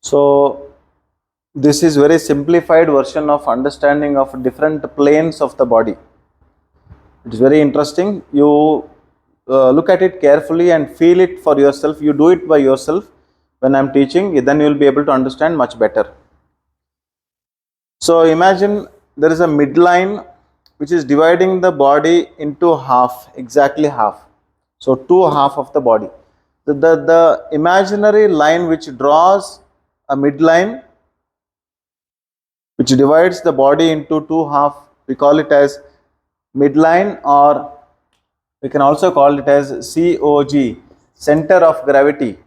So this is very simplified version of understanding of different planes of the body. It is very interesting. You look at it carefully and feel it for yourself. You do it by yourself when I am teaching, then you will be able to understand much better. So imagine there is a midline which is dividing the body into half, exactly half. So two half of the body. The imaginary line which draws a midline which divides the body into two half, we call it as midline, or we can also call it as COG, center of gravity.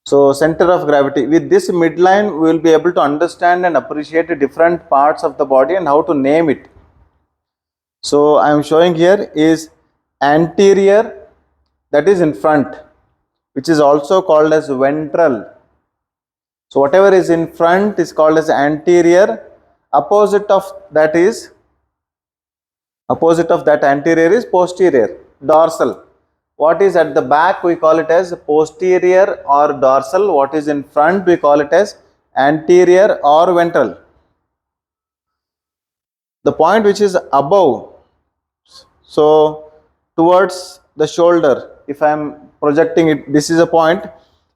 So center of gravity. With this midline, we will be able to understand and appreciate different parts of the body and how to name it. So I am showing here is anterior, that is in front, which is also called as ventral. So whatever is in front is called as anterior. Opposite of that anterior is posterior, dorsal. What is at the back, we call it as posterior or dorsal. What is in front, we call it as anterior or ventral. The point which is above, so towards the shoulder, if I am projecting it, this is a point.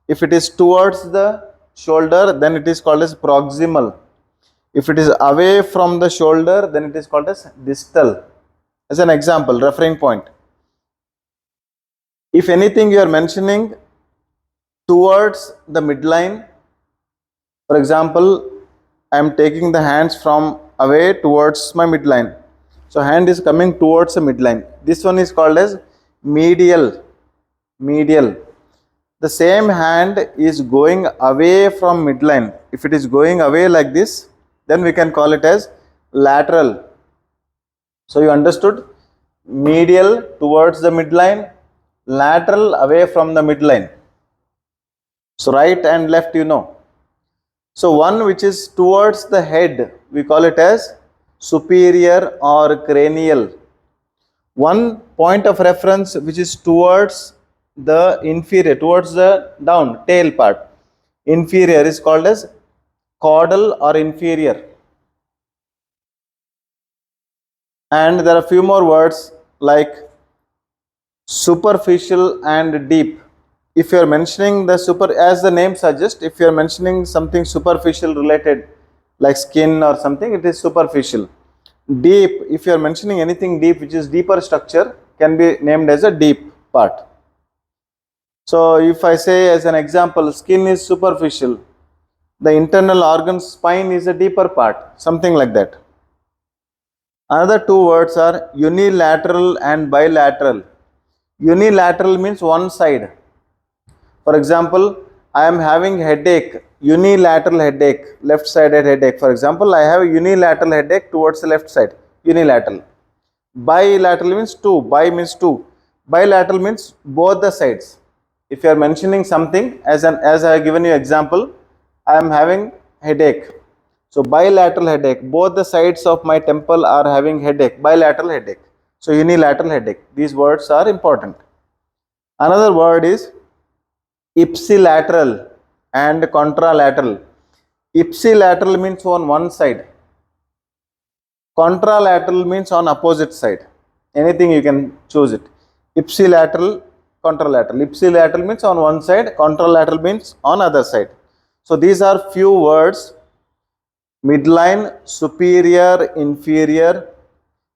If it is towards the shoulder, then it is called as proximal. If it is away from the shoulder, then it is called as distal. As an example, referring point. If anything you are mentioning towards the midline, for example, I am taking the hands from away towards my midline. So hand is coming towards the midline. This one is called as medial. The same hand is going away from midline. If it is going away like this, then we can call it as lateral. So you understood? Medial towards the midline, lateral away from the midline. So right and left, you know. So one which is towards the head, we call it as superior or cranial. One point of reference which is towards the inferior, towards the down, tail part, inferior, is called as caudal or inferior. And there are few more words like superficial and deep. If you are mentioning the as the name suggests, if you are mentioning something superficial related like skin or something, it is superficial. Deep, if you are mentioning anything deep which is deeper structure, can be named as a deep part. So if I say as an example, skin is superficial, the internal organ spine is a deeper part, something like that. Another two words are unilateral and bilateral. Unilateral means one side. For example, I am having headache, unilateral headache, left-sided headache. For example, I have a unilateral headache towards the left side, unilateral. Bilateral means two, bi means two. Bilateral means both the sides. If you are mentioning something, as I have given you example, I am having headache. So bilateral headache, both the sides of my temple are having headache, bilateral headache. So unilateral headache, these words are important. Another word is ipsilateral and contralateral. Ipsilateral means on one side. Contralateral means on opposite side. Anything you can choose it. Ipsilateral, contralateral. Ipsilateral means on one side, contralateral means on other side. So these are few words: midline, superior, inferior,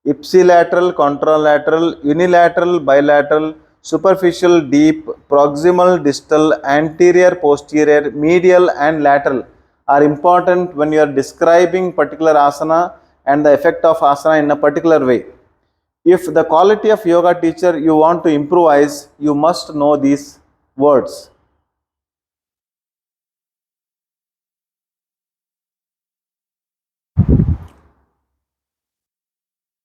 ipsilateral, contralateral, unilateral, bilateral, superficial, deep, proximal, distal, anterior, posterior, medial and lateral are important when you are describing particular asana and the effect of asana in a particular way. If the quality of yoga teacher you want to improvise, you must know these words.